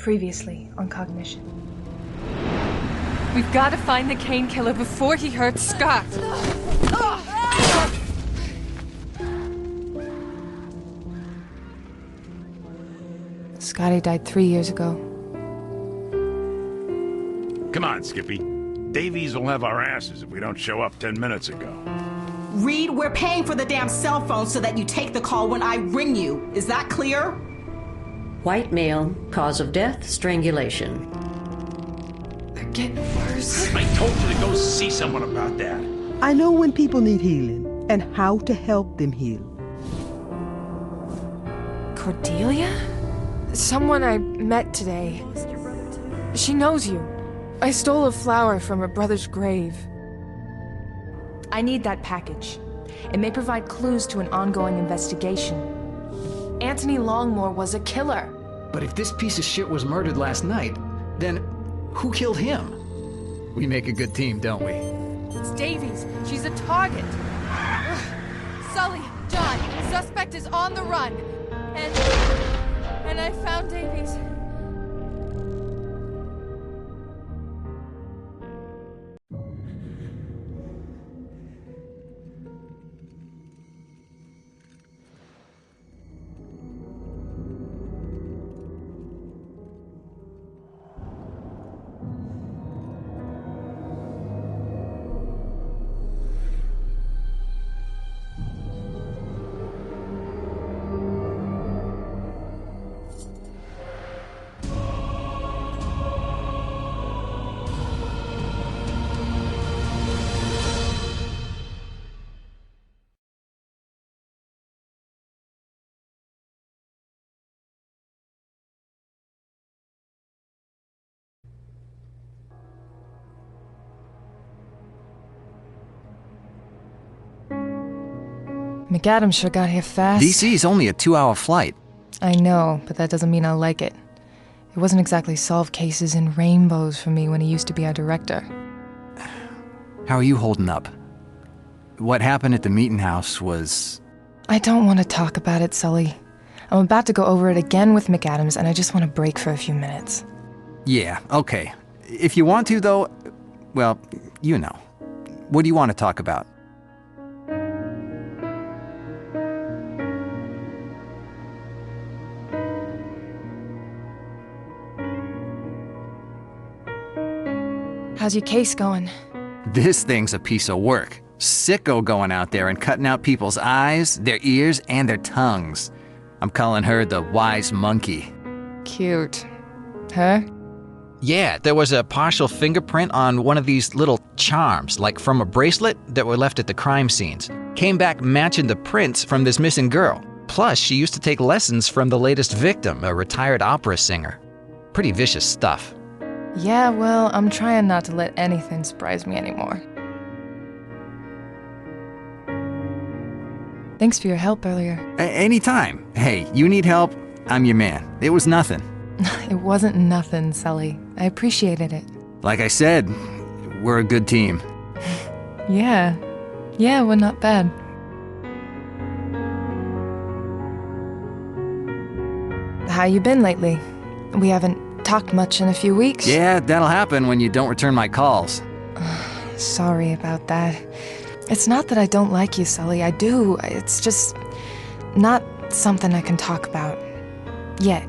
Previously on Cognition. We've got to find the Kane killer before he hurts Scott. Scotty died 3 years ago. Come on, Skippy. Davies will have our asses if we don't show up 10 minutes ago. Reed, we're paying for the damn cell phone so that you take the call when I ring you. Is that clear? White male, cause of death, strangulation. They're getting worse. I told you to go see someone about that. I know when people need healing and how to help them heal. Cordelia? Someone I met today. She knows you. I stole a flower from her brother's grave. I need that package. It may provide clues to an ongoing investigation. Anthony Longmore was a killer. But if this piece of shit was murdered last night, then who killed him? We make a good team, don't we? It's Davies. She's a target. Sully, John, suspect is on the run. And I found Davies. McAdams sure got here fast. DC's only a 2-hour flight. I know, but that doesn't mean I like it. It wasn't exactly solve cases in rainbows for me when he used to be our director. How are you holding up? What happened at the meeting house was... I don't want to talk about it, Sully. I'm about to go over it again with McAdams, and I just want to break for a few minutes. Yeah, okay. If you want to, though, well, you know. What do you want to talk about? How's your case going? This thing's a piece of work. Sicko going out there and cutting out people's eyes, their ears, and their tongues. I'm calling her the wise monkey. Cute. Her? Yeah, there was a partial fingerprint on one of these little charms, like from a bracelet that were left at the crime scenes. Came back matching the prints from this missing girl. Plus, she used to take lessons from the latest victim, a retired opera singer. Pretty vicious stuff. Yeah, well, I'm trying not to let anything surprise me anymore. Thanks for your help earlier. Anytime. Hey, you need help, I'm your man. It was nothing. It wasn't nothing, Sully. I appreciated it. Like I said, we're a good team. Yeah, we're not bad. How you been lately? We haven't talked much in a few weeks. Yeah, that'll happen when you don't return my calls. Sorry about that. It's not that I don't like you, Sully. I do. It's just not something I can talk about yet.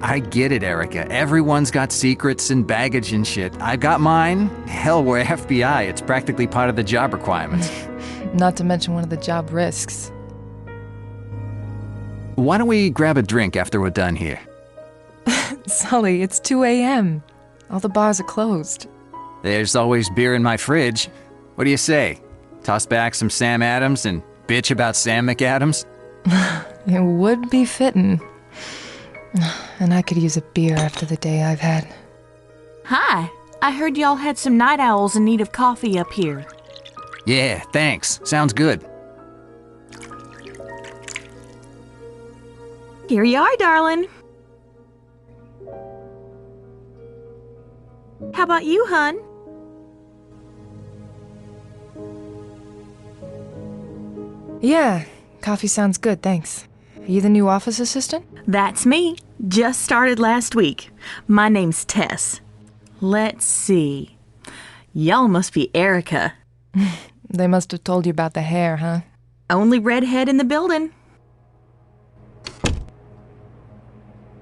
I get it, Erica. Everyone's got secrets and baggage and shit. I've got mine. Hell, we're FBI. It's practically part of the job requirements. Not to mention one of the job risks. Why don't we grab a drink after we're done here? Sully, it's 2 a.m. All the bars are closed. There's always beer in my fridge. What do you say? Toss back some Sam Adams and bitch about Sam McAdams? It would be fitting. And I could use a beer after the day I've had. Hi, I heard y'all had some night owls in need of coffee up here. Yeah, thanks. Sounds good. Here you are, darling. How about you, hun? Yeah, coffee sounds good, thanks. Are you the new office assistant? That's me. Just started last week. My name's Tess. Let's see. Y'all must be Erica. They must have told you about the hair, huh? Only redhead in the building.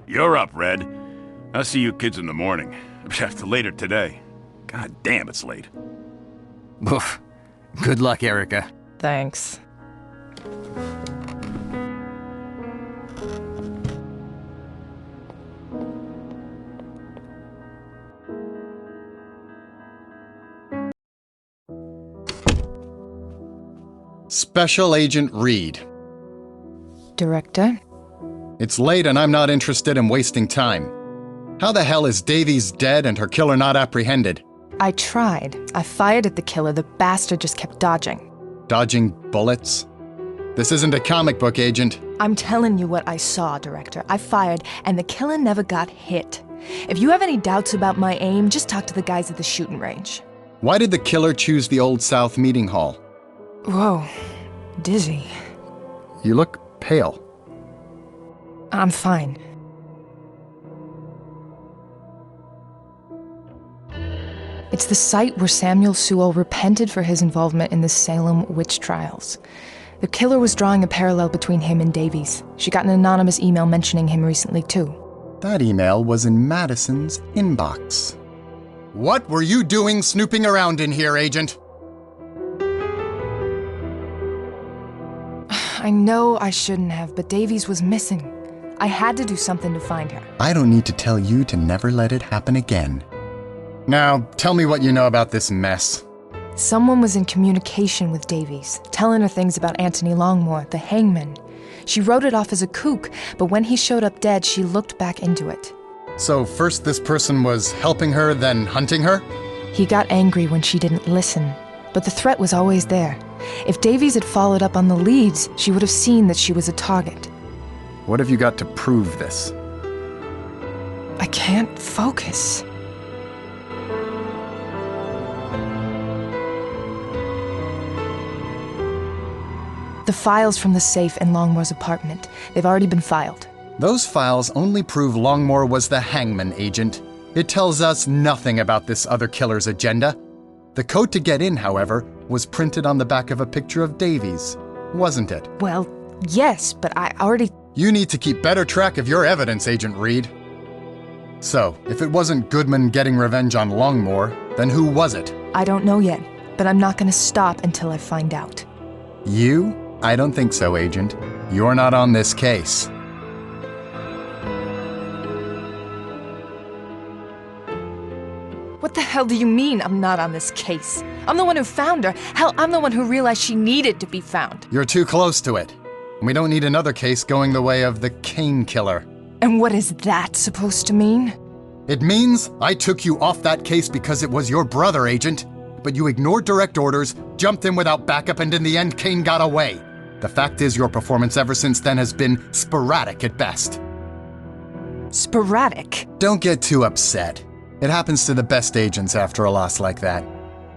You're up, Red. I'll see you kids in the morning. Later today. God damn, it's late. Oof. Good luck, Erica. Thanks. Special Agent Reed. Director? It's late and I'm not interested in wasting time. How the hell is Davies dead and her killer not apprehended? I tried. I fired at the killer. The bastard just kept dodging. Dodging bullets? This isn't a comic book, Agent. I'm telling you what I saw, Director. I fired, and the killer never got hit. If you have any doubts about my aim, just talk to the guys at the shooting range. Why did the killer choose the Old South meeting hall? Whoa. Dizzy. You look pale. I'm fine. It's the site where Samuel Sewell repented for his involvement in the Salem witch trials. The killer was drawing a parallel between him and Davies. She got an anonymous email mentioning him recently, too. That email was in Madison's inbox. What were you doing snooping around in here, Agent? I know I shouldn't have, but Davies was missing. I had to do something to find her. I don't need to tell you to never let it happen again. Now, tell me what you know about this mess. Someone was in communication with Davies, telling her things about Anthony Longmore, the hangman. She wrote it off as a kook, but when he showed up dead, she looked back into it. So first this person was helping her, then hunting her? He got angry when she didn't listen, but the threat was always there. If Davies had followed up on the leads, she would have seen that she was a target. What have you got to prove this? I can't focus. The files from the safe in Longmore's apartment. They've already been filed. Those files only prove Longmore was the hangman, Agent. It tells us nothing about this other killer's agenda. The code to get in, however, was printed on the back of a picture of Davies, wasn't it? Well, yes, but I already... You need to keep better track of your evidence, Agent Reed. So, if it wasn't Goodman getting revenge on Longmore, then who was it? I don't know yet, but I'm not going to stop until I find out. You? I don't think so, Agent. You're not on this case. What the hell do you mean I'm not on this case? I'm the one who found her. Hell, I'm the one who realized she needed to be found. You're too close to it. And we don't need another case going the way of the Kane killer. And what is that supposed to mean? It means I took you off that case because it was your brother, Agent. But you ignored direct orders, jumped in without backup, and in the end, Kane got away. The fact is, your performance ever since then has been sporadic at best. Sporadic? Don't get too upset. It happens to the best agents after a loss like that.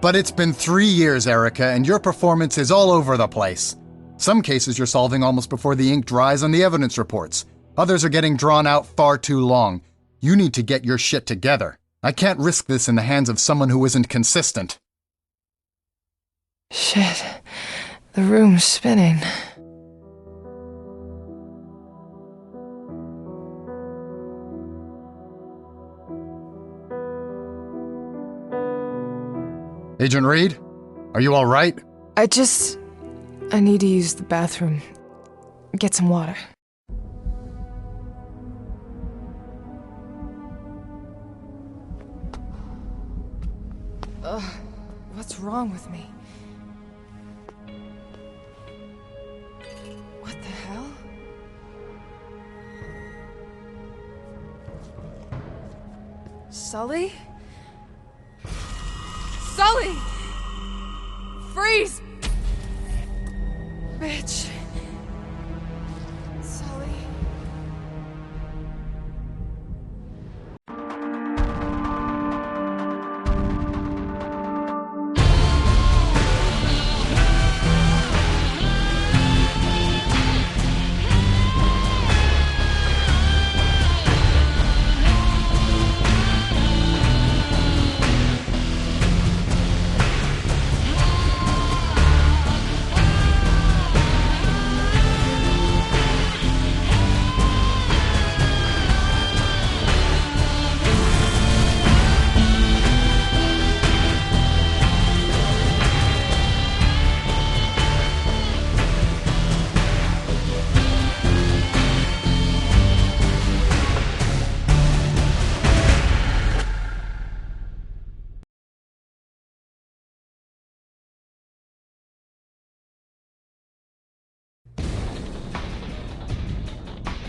But it's been 3 years, Erica, and your performance is all over the place. Some cases you're solving almost before the ink dries on the evidence reports. Others are getting drawn out far too long. You need to get your shit together. I can't risk this in the hands of someone who isn't consistent. Shit. The room's spinning. Agent Reed? Are you all right? I need to use the bathroom. Get some water. What's wrong with me? What the hell? Sully? Sully! Freeze! Bitch. Sully.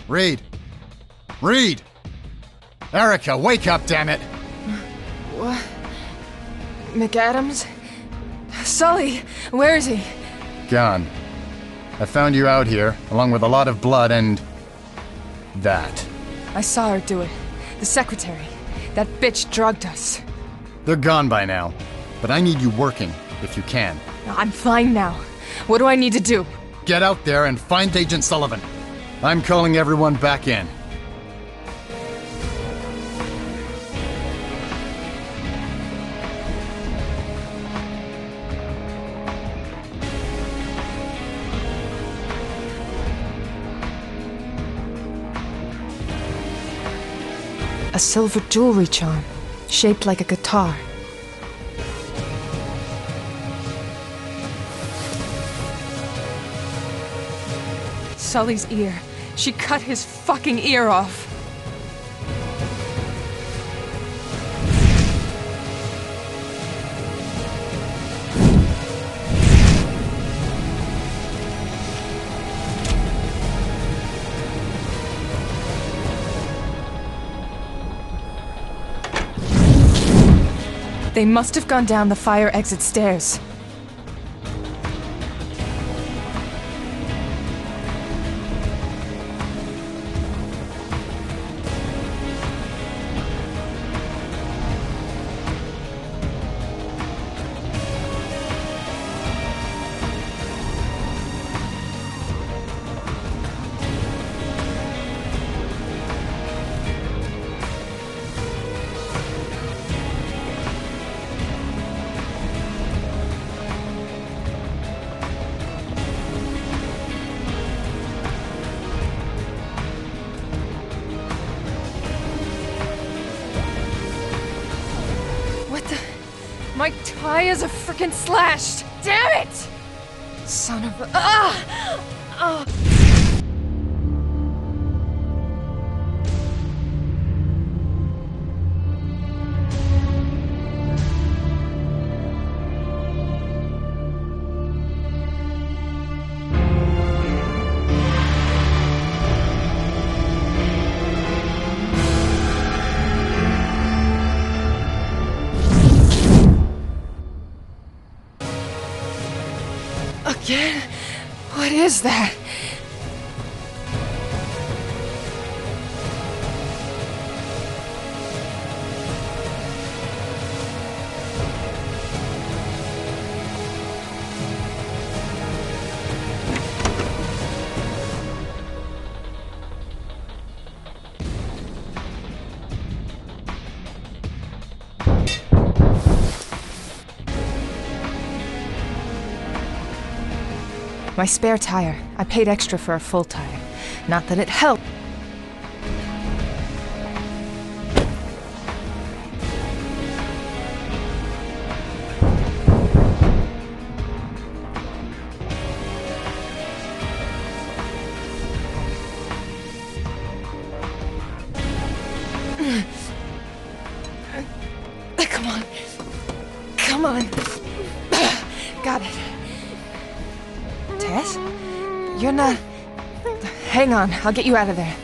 Reed! Reed! Erica, wake up, damn it! What? McAdams? Sully, where is he? Gone. I found you out here, along with a lot of blood and... that. I saw her do it. The secretary. That bitch drugged us. They're gone by now, but I need you working, if you can. I'm fine now. What do I need to do? Get out there and find Agent Sullivan. I'm calling everyone back in. A silver jewelry charm, shaped like a guitar. Sully's ear. She cut his fucking ear off. They must have gone down the fire exit stairs. My tires are frickin' slashed! Damn it! Son of a... Again? What is that? My spare tire. I paid extra for a full tire. Not that it helped. Come on. Come on. Got it. Tess? You're not... Hang on, I'll get you out of there.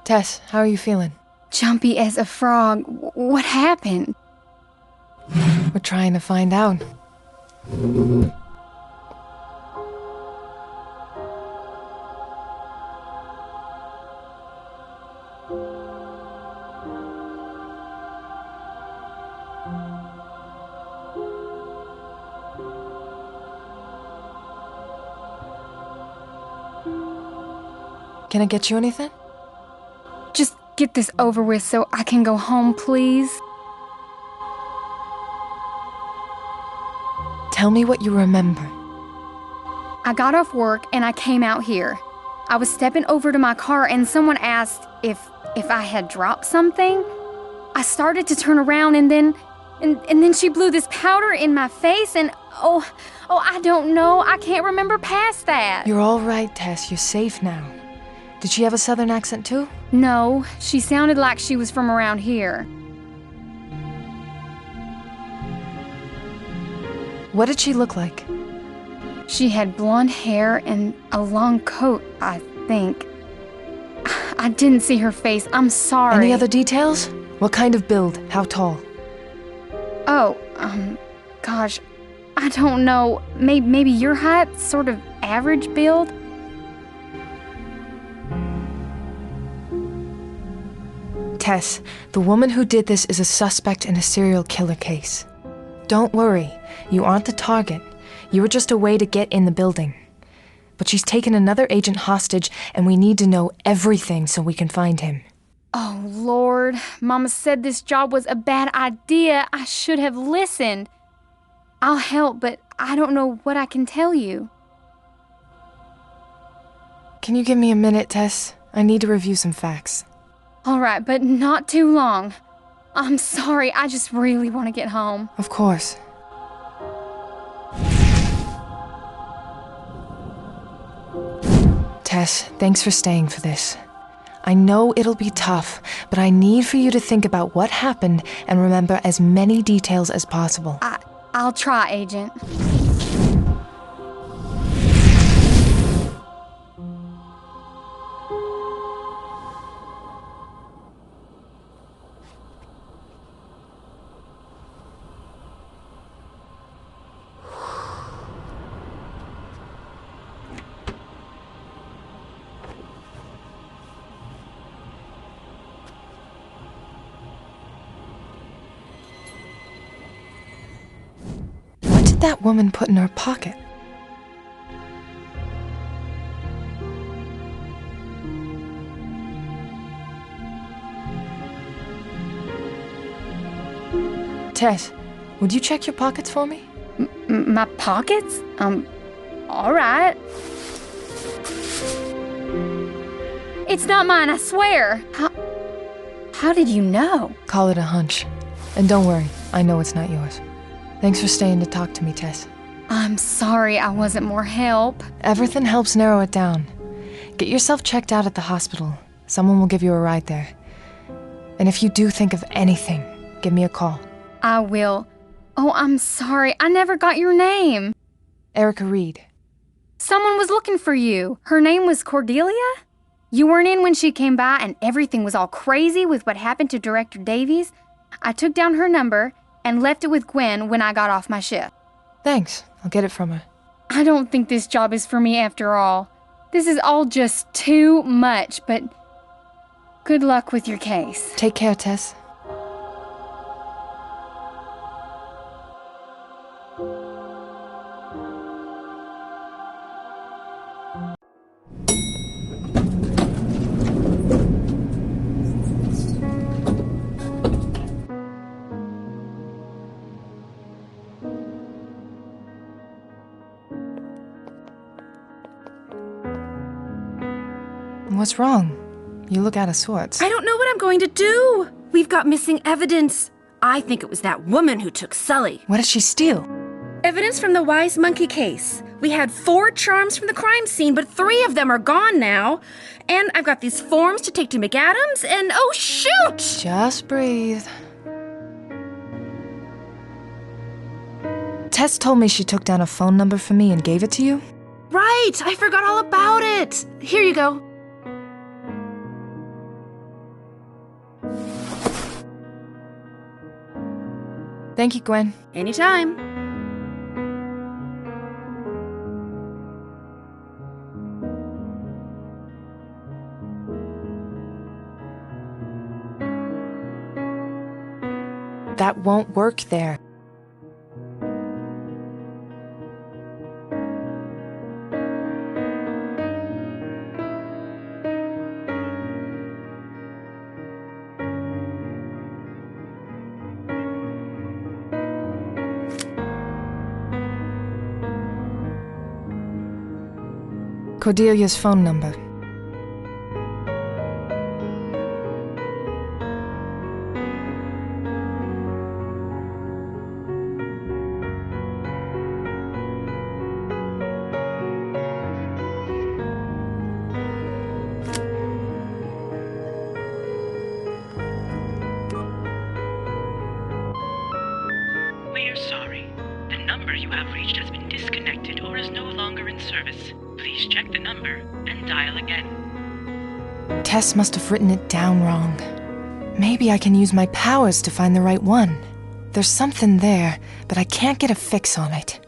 Tess, how are you feeling? Jumpy as a frog. What happened? We're trying to find out. Can I get you anything? Just get this over with so I can go home, please. Tell me what you remember. I got off work and I came out here. I was stepping over to my car and someone asked if I had dropped something. I started to turn around and then And then she blew this powder in my face and I don't know. I can't remember past that. You're all right, Tess. You're safe now. Did she have a southern accent too? No, she sounded like she was from around here. What did she look like? She had blonde hair and a long coat, I think. I didn't see her face. I'm sorry. Any other details? What kind of build? How tall? Gosh, I don't know. Maybe your height, sort of average build? Tess, the woman who did this is a suspect in a serial killer case. Don't worry, you aren't the target. You were just a way to get in the building. But she's taken another agent hostage, and we need to know everything so we can find him. Oh, Lord. Mama said this job was a bad idea. I should have listened. I'll help, but I don't know what I can tell you. Can you give me a minute, Tess? I need to review some facts. All right, but not too long. I'm sorry, I just really want to get home. Of course. Tess, thanks for staying for this. I know it'll be tough, but I need for you to think about what happened and remember as many details as possible. I'll try, Agent. What did that woman put in her pocket? Tess, would you check your pockets for me? My pockets? All right. It's not mine, I swear. How did you know? Call it a hunch. And don't worry, I know it's not yours. Thanks for staying to talk to me, Tess. I'm sorry I wasn't more help. Everything helps narrow it down. Get yourself checked out at the hospital. Someone will give you a ride there. And if you do think of anything, give me a call. I will. Oh, I'm sorry. I never got your name. Erica Reed. Someone was looking for you. Her name was Cordelia? You weren't in when she came by and everything was all crazy with what happened to Director Davies? I took down her number and left it with Gwen when I got off my shift. Thanks. I'll get it from her. I don't think this job is for me after all. This is all just too much, but good luck with your case. Take care, Tess. What's wrong? You look out of sorts. I don't know what I'm going to do. We've got missing evidence. I think it was that woman who took Sully. What did she steal? Evidence from the Wise Monkey case. We had 4 charms from the crime scene, but 3 of them are gone now. And I've got these forms to take to McAdams, and oh shoot! Just breathe. Tess told me she took down a phone number for me and gave it to you? Right, I forgot all about it. Here you go. Thank you, Gwen. Anytime. That won't work there. Cordelia's phone number. you have reached has been disconnected or is no longer in service. Please check the number and dial again. Tess must have written it down wrong. Maybe I can use my powers to find the right one. There's something there, but I can't get a fix on it.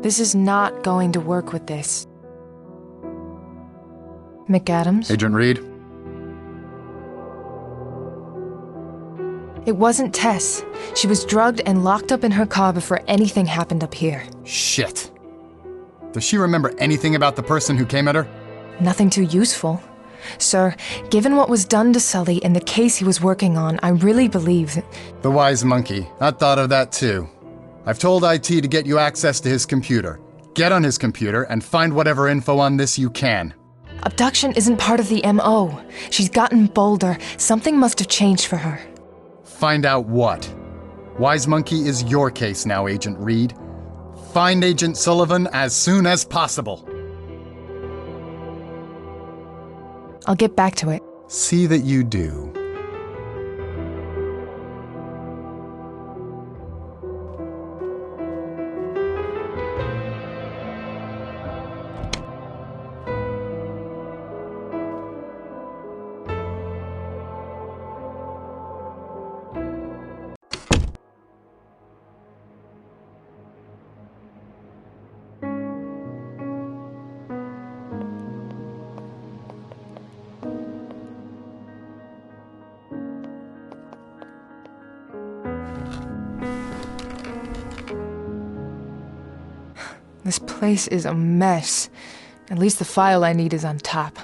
This is not going to work with this. McAdams? Agent Reed? It wasn't Tess. She was drugged and locked up in her car before anything happened up here. Shit. Does she remember anything about the person who came at her? Nothing too useful. Sir, given what was done to Sully and the case he was working on, I really believe that... The wise monkey. I thought of that too. I've told IT to get you access to his computer. Get on his computer and find whatever info on this you can. Abduction isn't part of the MO. She's gotten bolder. Something must have changed for her. Find out what. Wise Monkey is your case now, Agent Reed. Find Agent Sullivan as soon as possible. I'll get back to it. See that you do. This place is a mess. At least the file I need is on top.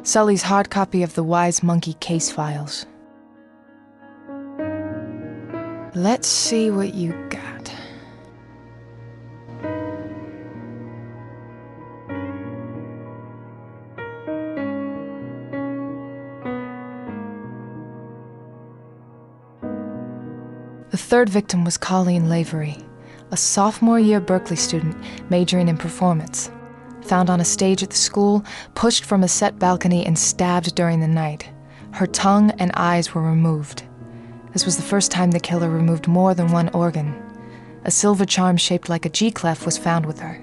Sully's hard copy of the Wise Monkey case files. Let's see what you got. The third victim was Colleen Lavery, a sophomore-year Berkeley student majoring in performance. Found on a stage at the school, pushed from a set balcony and stabbed during the night. Her tongue and eyes were removed. This was the first time the killer removed more than one organ. A silver charm shaped like a G-clef was found with her.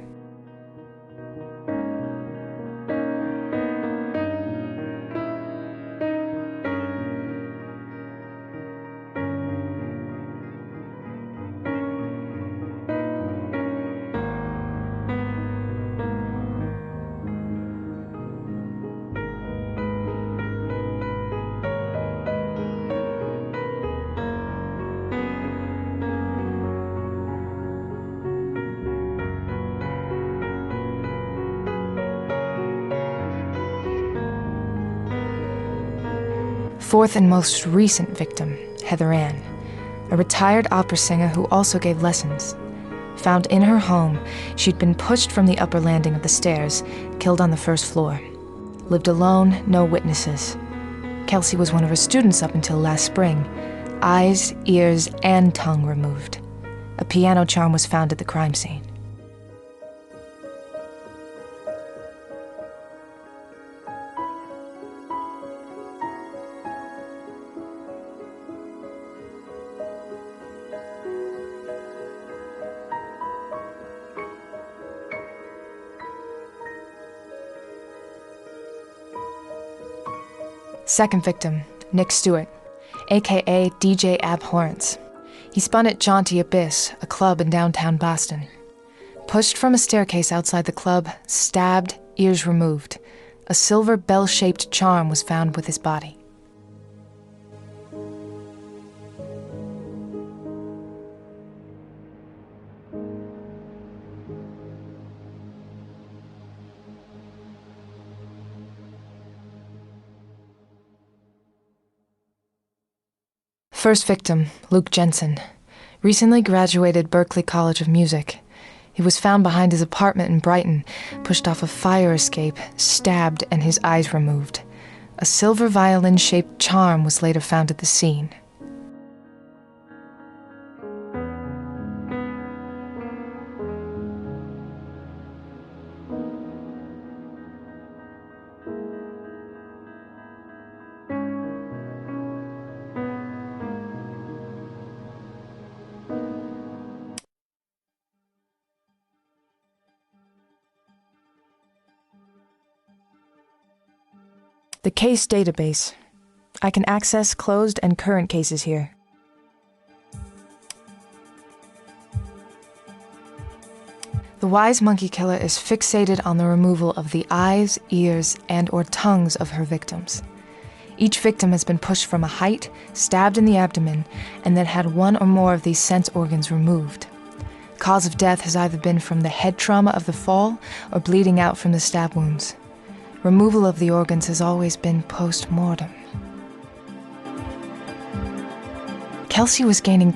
Fourth and most recent victim, Heather Ann, a retired opera singer who also gave lessons. Found in her home, she'd been pushed from the upper landing of the stairs, killed on the first floor. Lived alone, no witnesses. Kelsey was one of her students up until last spring. Eyes, ears, and tongue removed. A piano charm was found at the crime scene. Second victim, Nick Stewart, aka DJ Abhorrence. He spun at Jaunty Abyss, a club in downtown Boston. Pushed from a staircase outside the club, stabbed, ears removed. a silver bell-shaped charm was found with his body. First victim, Luke Jensen. Recently graduated Berklee College of Music. He was found behind his apartment in Brighton, pushed off a fire escape, stabbed, and his eyes removed. A silver violin-shaped charm was later found at the scene. The case database. I can access closed and current cases here. The wise monkey killer is fixated on the removal of the eyes, ears, and/or tongues of her victims. Each victim has been pushed from a height, stabbed in the abdomen, and then had one or more of these sense organs removed. Cause of death has either been from the head trauma of the fall or bleeding out from the stab wounds. Removal of the organs has always been post-mortem. Kelsey was gaining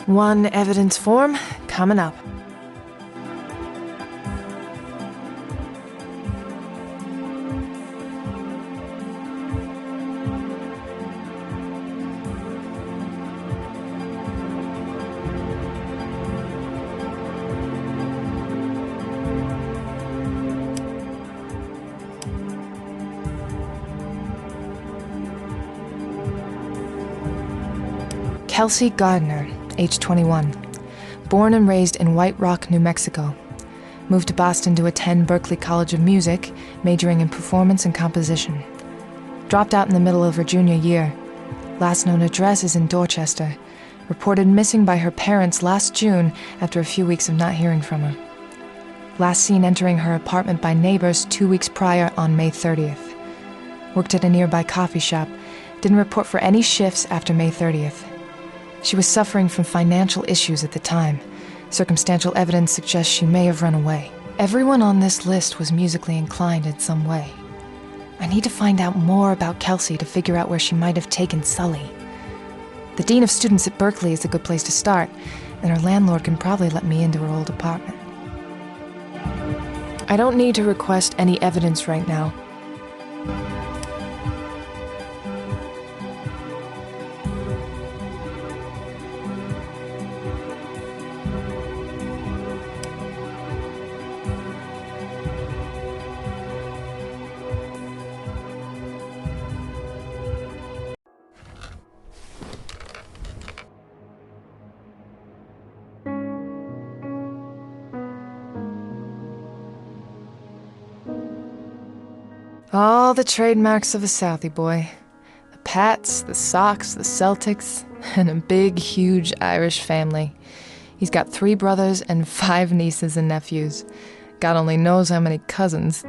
one evidence form coming up. Kelsey Gardner, age 21. Born and raised in White Rock, New Mexico. Moved to Boston to attend Berklee College of Music, majoring in performance and composition. Dropped out in the middle of her junior year. Last known address is in Dorchester. Reported missing by her parents last June after a few weeks of not hearing from her. Last seen entering her apartment by neighbors 2 weeks prior on May 30th. Worked at a nearby coffee shop. Didn't report for any shifts after May 30th. She was suffering from financial issues at the time. Circumstantial evidence suggests she may have run away. Everyone on this list was musically inclined in some way. I need to find out more about Kelsey to figure out where she might have taken Sully. The dean of students at Berklee is a good place to start, and her landlord can probably let me into her old apartment. I don't need to request any evidence right now. All the trademarks of a Southie boy. The Pats, the Sox, the Celtics, and a big, huge Irish family. He's got 3 brothers and 5 nieces and nephews. God only knows how many cousins.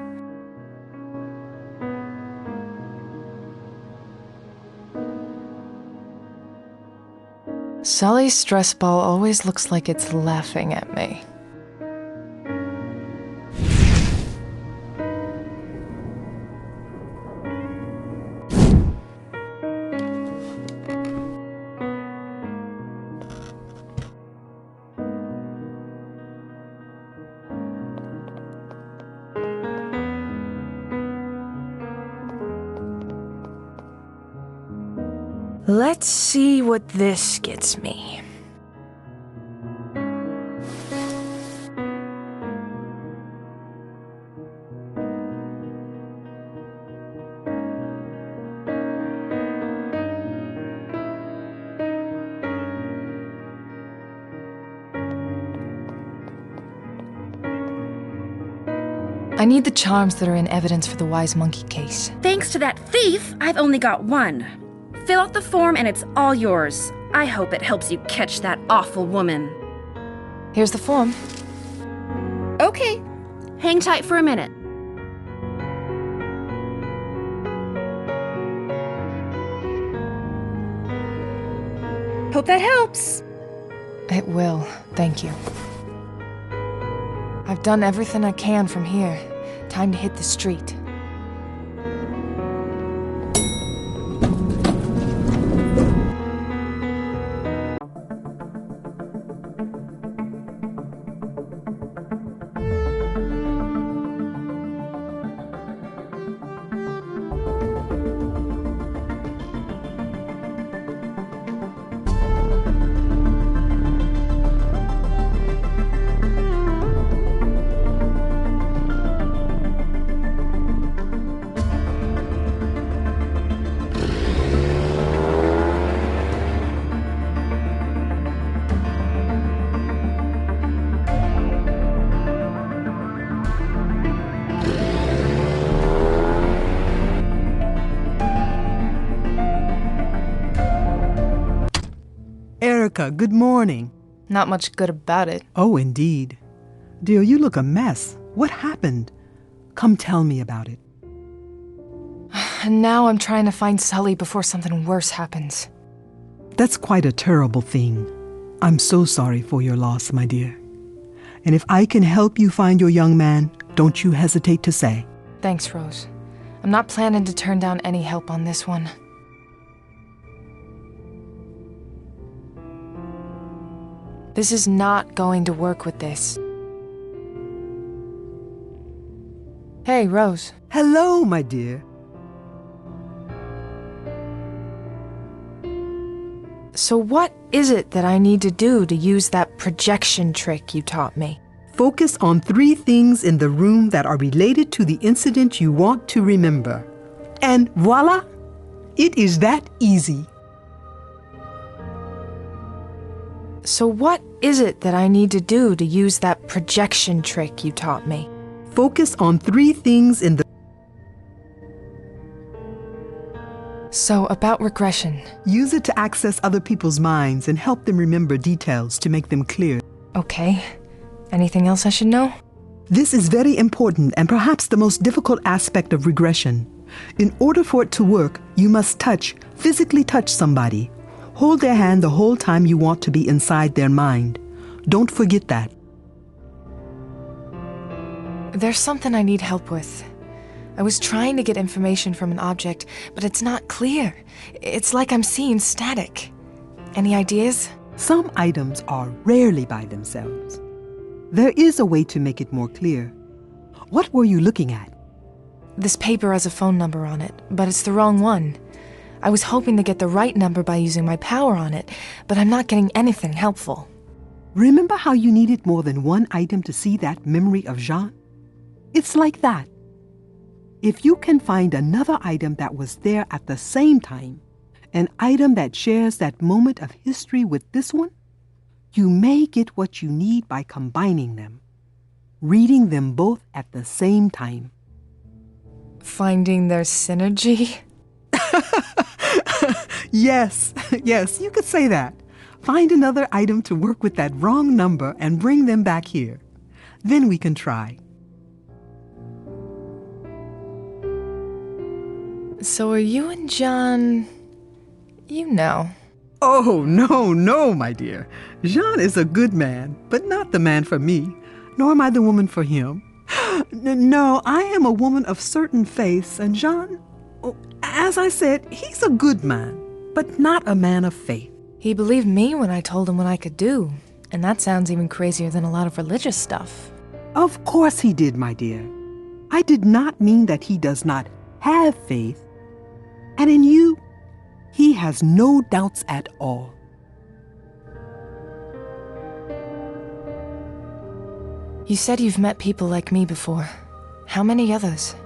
Sully's stress ball always looks like it's laughing at me. Let's see what this gets me. I need the charms that are in evidence for the Wise Monkey case. Thanks to that thief, I've only got one. Fill out the form and it's all yours. I hope it helps you catch that awful woman. Here's the form. Okay, hang tight for a minute. Hope that helps. It will, thank you. I've done everything I can from here. Time to hit the street. Erica, good morning. Not much good about it. Oh, indeed. Dear, you look a mess. What happened? Come tell me about it. And now I'm trying to find Sully before something worse happens. That's quite a terrible thing. I'm so sorry for your loss, my dear. And if I can help you find your young man, don't you hesitate to say. Thanks, Rose. I'm not planning to turn down any help on this one. This is not going to work with this. Hey, Rose. Hello, my dear. So what is it that I need to do to use that projection trick you taught me? Focus on 3 things in the room that are related to the incident you want to remember. And voila! It is that easy. So what is it that I need to do to use that projection trick you taught me? Focus on 3 things in the... So, about regression. Use it to access other people's minds and help them remember details to make them clear. Okay. Anything else I should know? This is very important and perhaps the most difficult aspect of regression. In order for it to work, you must physically touch somebody. Hold their hand the whole time you want to be inside their mind. Don't forget that. There's something I need help with. I was trying to get information from an object, but it's not clear. It's like I'm seeing static. Any ideas? Some items are rarely by themselves. There is a way to make it more clear. What were you looking at? This paper has a phone number on it, but it's the wrong one. I was hoping to get the right number by using my power on it, but I'm not getting anything helpful. Remember how you needed more than one item to see that memory of Jean? It's like that. If you can find another item that was there at the same time, an item that shares that moment of history with this one, you may get what you need by combining them, reading them both at the same time. Finding their synergy? Yes, you could say that. Find another item to work with that wrong number and bring them back here. Then we can try. So are you and John... you know? Oh, no, my dear. Jean is a good man, but not the man for me, nor am I the woman for him. No, I am a woman of certain faiths, and Jean, as I said, he's a good man, but not a man of faith. He believed me when I told him what I could do, and that sounds even crazier than a lot of religious stuff. Of course he did, my dear. I did not mean that he does not have faith, and in you, he has no doubts at all. You said you've met people like me before. How many others?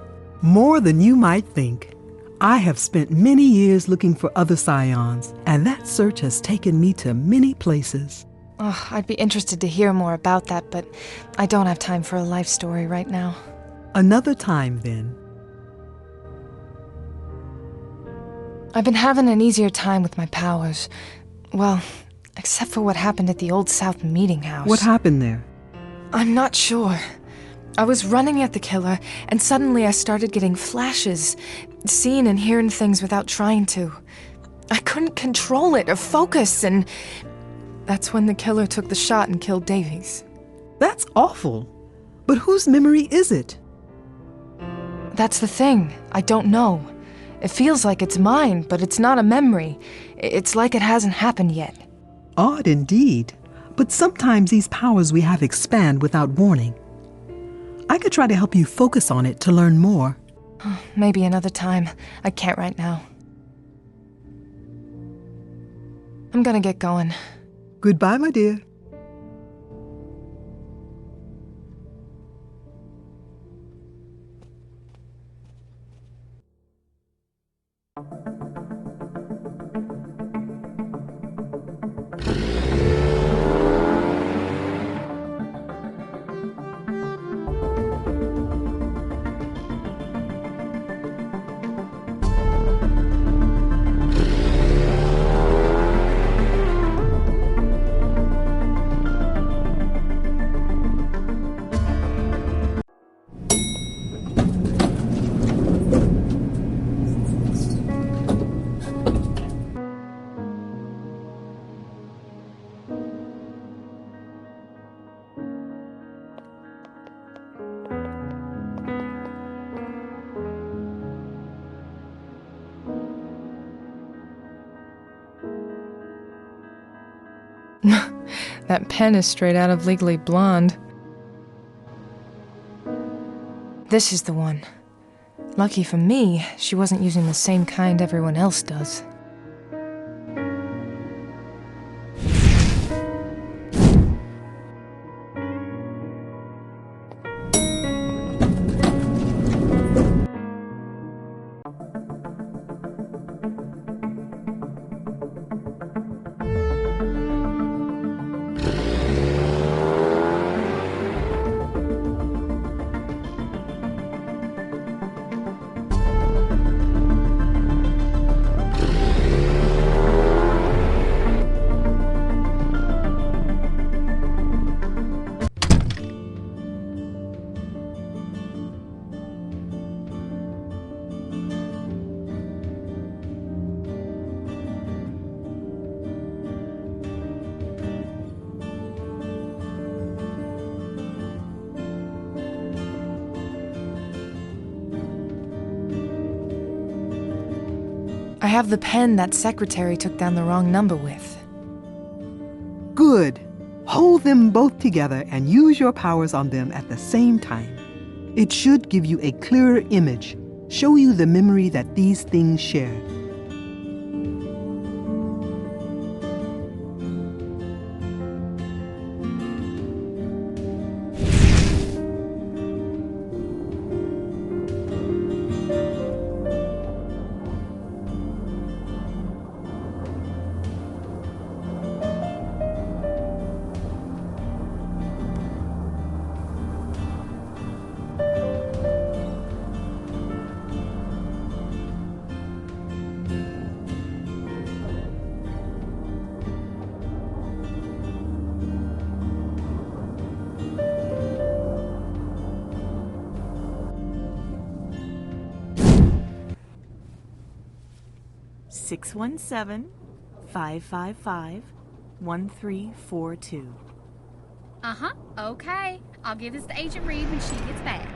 More than you might think. I have spent many years looking for other scions, and that search has taken me to many places. Oh, I'd be interested to hear more about that, but I don't have time for a life story right now. Another time, then. I've been having an easier time with my powers. Well, except for what happened at the Old South meeting house. What happened there? I'm not sure. I was running at the killer, and suddenly I started getting flashes, seeing and hearing things without trying to. I couldn't control it or focus, and that's when the killer took the shot and killed Davies. That's awful. But whose memory is it? That's the thing. I don't know. It feels like it's mine, but it's not a memory. It's like it hasn't happened yet. Odd indeed. But sometimes these powers we have expand without warning. I could try to help you focus on it to learn more. Maybe another time. I can't right now. I'm gonna get going. Goodbye, my dear. That pen is straight out of Legally Blonde. This is the one. Lucky for me, she wasn't using the same kind everyone else does. I have the pen that secretary took down the wrong number with. Good. Hold them both together and use your powers on them at the same time. It should give you a clearer image, show you the memory that these things share. Six 555-1342. Uh-huh, okay. I'll give this to Agent Reed when she gets back.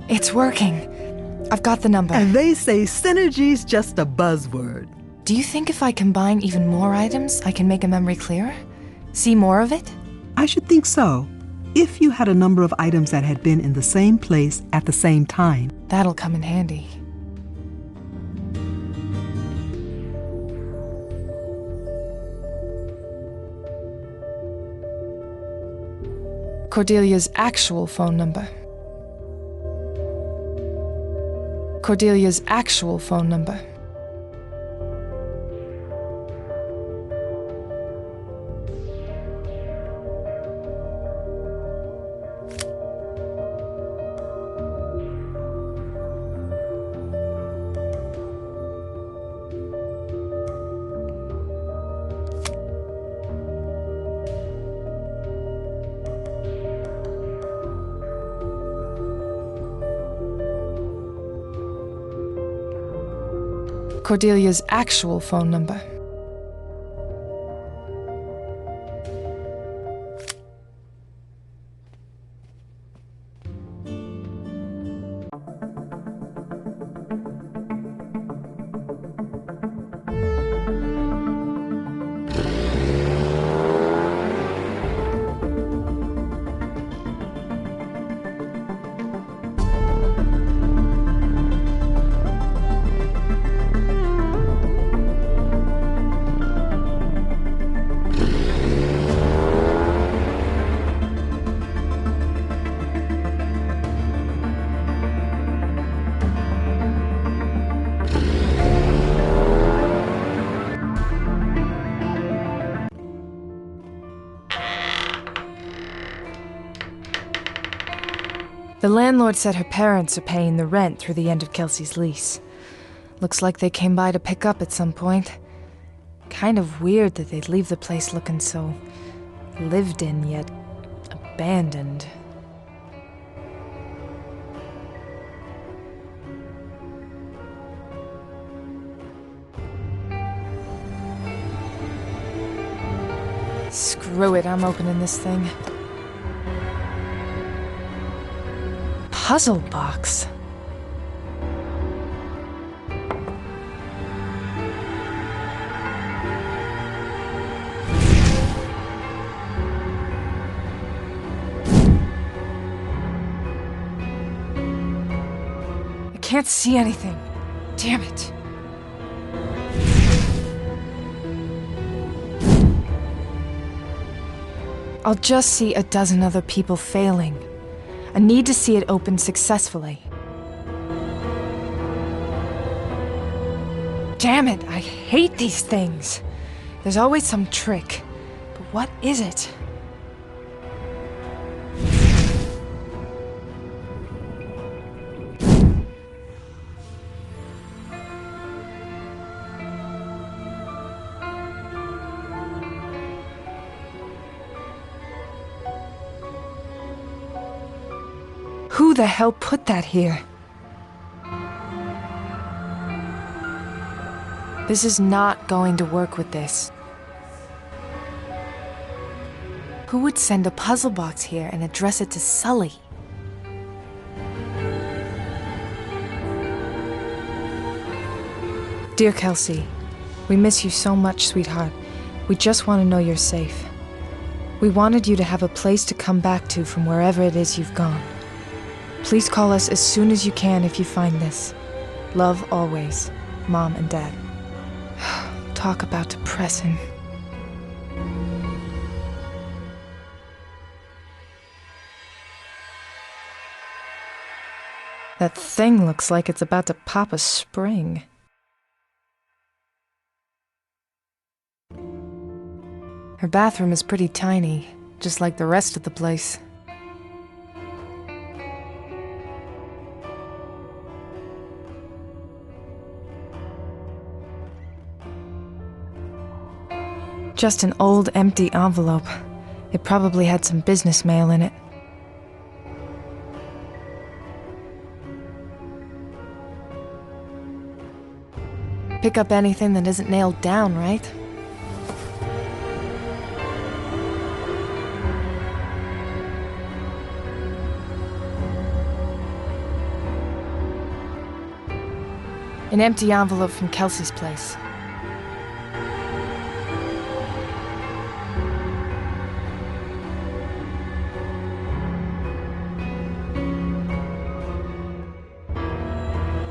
It's working. I've got the number. And they say synergy's just a buzzword. Do you think if I combine even more items, I can make a memory clearer? See more of it? I should think so. If you had a number of items that had been in the same place at the same time. That'll come in handy. Cordelia's actual phone number. Cordelia's actual phone number. Cordelia's actual phone number. The landlord said her parents are paying the rent through the end of Kelsey's lease. Looks like they came by to pick up at some point. Kind of weird that they'd leave the place looking so lived in, yet abandoned. Screw it, I'm opening this thing. Puzzle box. I can't see anything. Damn it. I'll just see a dozen other people failing. I need to see it open successfully. Damn it, I hate these things. There's always some trick. But what is it? Who the hell put that here? This is not going to work with this. Who would send a puzzle box here and address it to Sully? Dear Kelsey, we miss you so much, sweetheart. We just want to know you're safe. We wanted you to have a place to come back to from wherever it is you've gone. Please call us as soon as you can if you find this. Love always, Mom and Dad. Talk about depressing. That thing looks like it's about to pop a spring. Her bathroom is pretty tiny, just like the rest of the place. Just an old, empty envelope. It probably had some business mail in it. Pick up anything that isn't nailed down, right? An empty envelope from Kelsey's place.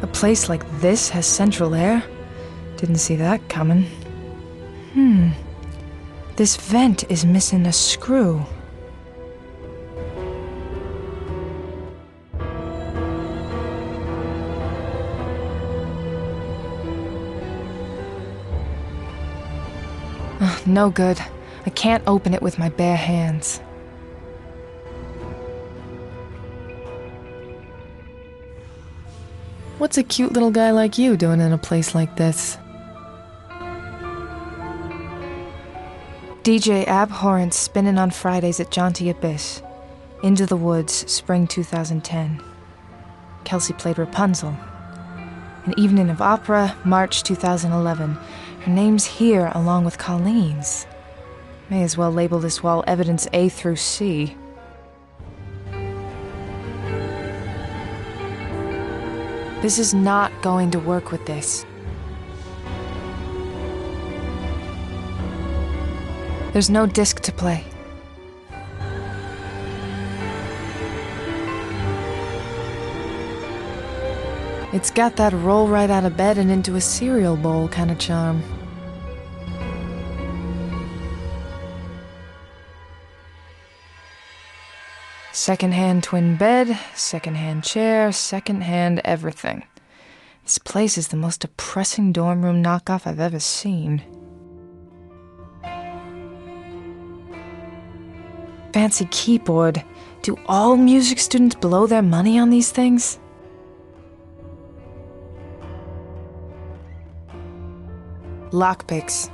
A place like this has central air? Didn't see that coming. This vent is missing a screw. No good. I can't open it with my bare hands. What's a cute little guy like you doing in a place like this? DJ Abhorrent spinning on Fridays at Jaunty Abyss. Into the Woods, spring 2010. Kelsey played Rapunzel. An evening of opera, March 2011. Her name's here along with Colleen's. May as well label this wall evidence A through C. This is not going to work with this. There's no disc to play. It's got that roll right out of bed and into a cereal bowl kind of charm. Second-hand twin bed, second-hand chair, second-hand everything. This place is the most depressing dorm room knockoff I've ever seen. Fancy keyboard. Do all music students blow their money on these things? Lockpicks.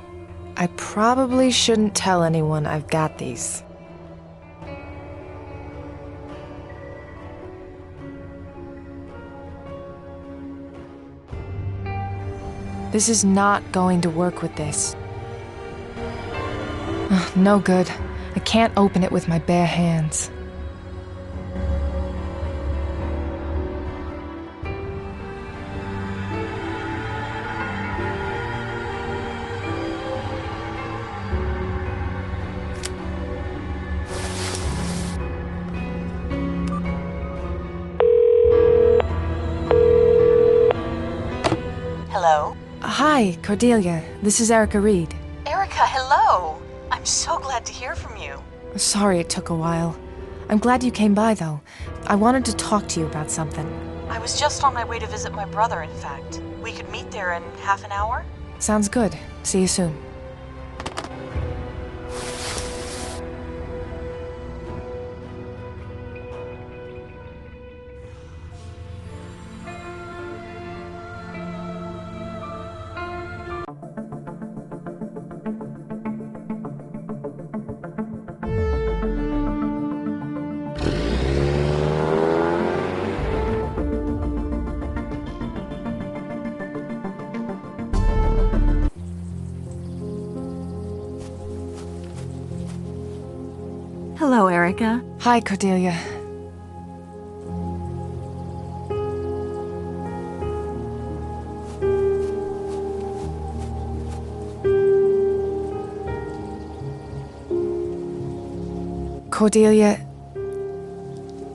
I probably shouldn't tell anyone I've got these. This is not going to work with this. No good. I can't open it with my bare hands. Hello? Hi, Cordelia. This is Erica Reed. Erica, hello! I'm so glad to hear from you. Sorry it took a while. I'm glad you came by, though. I wanted to talk to you about something. I was just on my way to visit my brother, in fact. We could meet there in half an hour? Sounds good. See you soon. Hello, Erica. Hi, Cordelia. Cordelia,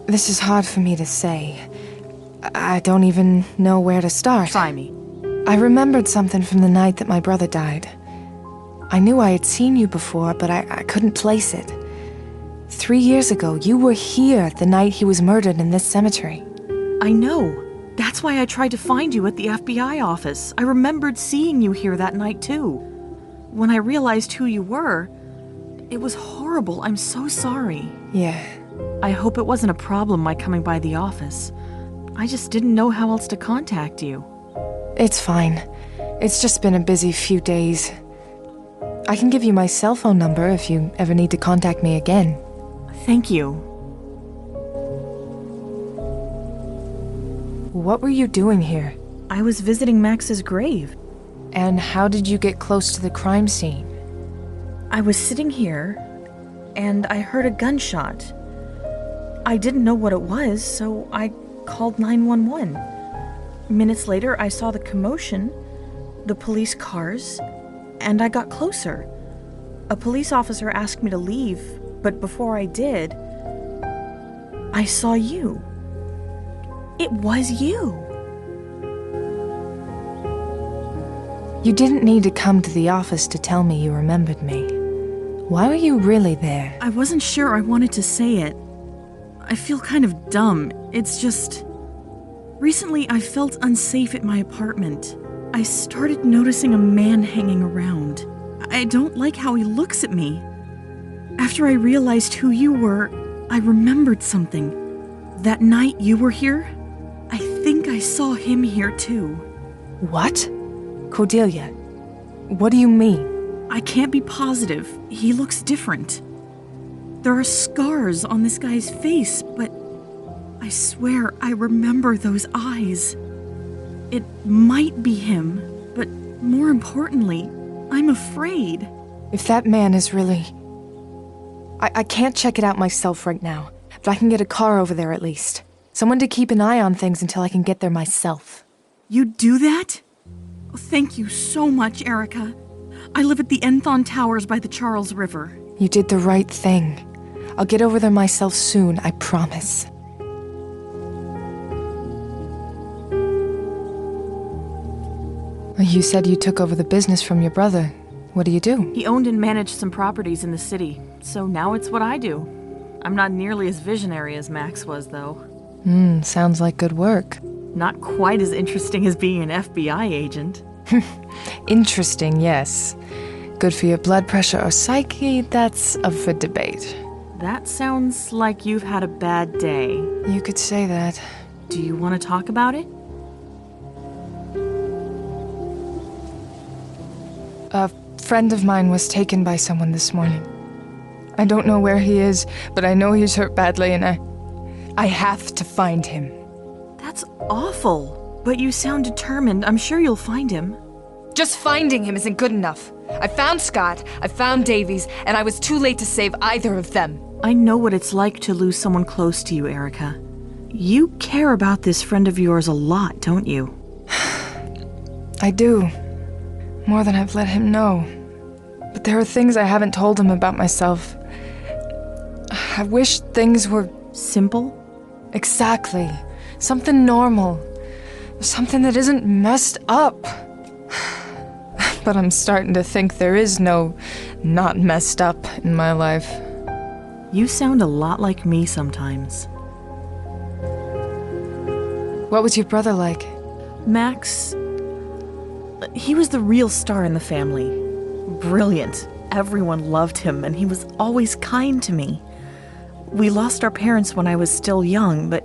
this is hard for me to say. I don't even know where to start. Try me. I remembered something from the night that my brother died. I knew I had seen you before, but I couldn't place it. 3 years ago, you were here the night he was murdered in this cemetery. I know. That's why I tried to find you at the FBI office. I remembered seeing you here that night, too. When I realized who you were, it was horrible. I'm so sorry. Yeah. I hope it wasn't a problem my coming by the office. I just didn't know how else to contact you. It's fine. It's just been a busy few days. I can give you my cell phone number if you ever need to contact me again. Thank you. What were you doing here? I was visiting Max's grave. And how did you get close to the crime scene? I was sitting here, and I heard a gunshot. I didn't know what it was, so I called 911. Minutes later, I saw the commotion, the police cars, and I got closer. A police officer asked me to leave, but before I did, I saw you. It was you. You didn't need to come to the office to tell me you remembered me. Why were you really there? I wasn't sure I wanted to say it. I feel kind of dumb. It's just... Recently, I felt unsafe at my apartment. I started noticing a man hanging around. I don't like how he looks at me. After I realized who you were, I remembered something. That night you were here, I think I saw him here too. What? Cordelia, what do you mean? I can't be positive. He looks different. There are scars on this guy's face, but I swear I remember those eyes. It might be him, but more importantly, I'm afraid. If that man is really... I can't check it out myself right now, but I can get a car over there at least. Someone to keep an eye on things until I can get there myself. You'd do that? Oh, thank you so much, Erica. I live at the Enthon Towers by the Charles River. You did the right thing. I'll get over there myself soon, I promise. You said you took over the business from your brother. What do you do? He owned and managed some properties in the city, so now it's what I do. I'm not nearly as visionary as Max was, though. Sounds like good work. Not quite as interesting as being an FBI agent. Interesting, yes. Good for your blood pressure or psyche, that's up for debate. That sounds like you've had a bad day. You could say that. Do you want to talk about it? A friend of mine was taken by someone this morning. I don't know where he is, but I know he's hurt badly and I have to find him. That's awful. But you sound determined. I'm sure you'll find him. Just finding him isn't good enough. I found Scott, I found Davies, and I was too late to save either of them. I know what it's like to lose someone close to you, Erica. You care about this friend of yours a lot, don't you? I do. More than I've let him know. But there are things I haven't told him about myself. I wish things were... simple? Exactly. Something normal. Something that isn't messed up. But I'm starting to think there is no not messed up in my life. You sound a lot like me sometimes. What was your brother like? Max... he was the real star in the family. Brilliant. Everyone loved him, and he was always kind to me. We lost our parents when I was still young, but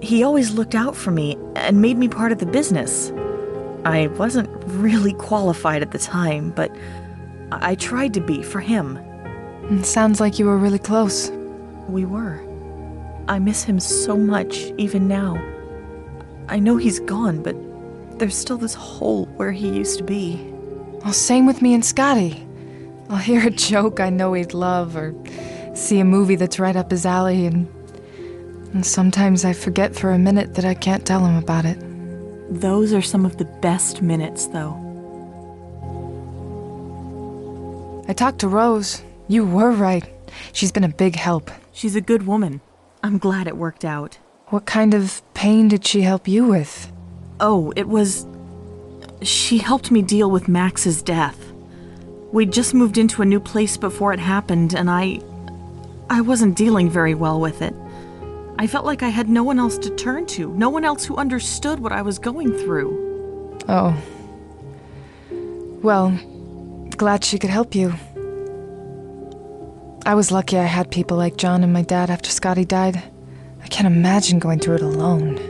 he always looked out for me and made me part of the business. I wasn't really qualified at the time, but I tried to be for him. It sounds like you were really close. We were. I miss him so much, even now. I know he's gone, but there's still this hole where he used to be. Well, same with me and Scotty. I'll hear a joke I know he'd love, or see a movie that's right up his alley, and sometimes I forget for a minute that I can't tell him about it. Those are some of the best minutes, though. I talked to Rose. You were right. She's been a big help. She's a good woman. I'm glad it worked out. What kind of pain did she help you with? Oh, it was... she helped me deal with Max's death. We'd just moved into a new place before it happened, and I wasn't dealing very well with it. I felt like I had no one else to turn to, no one else who understood what I was going through. Oh. Well, glad she could help you. I was lucky I had people like John and my dad after Scotty died. I can't imagine going through it alone.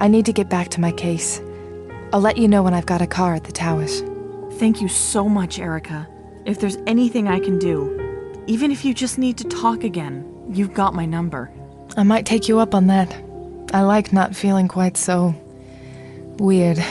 I need to get back to my case. I'll let you know when I've got a car at the towers. Thank you so much, Erica. If there's anything I can do, even if you just need to talk again, you've got my number. I might take you up on that. I like not feeling quite so... weird.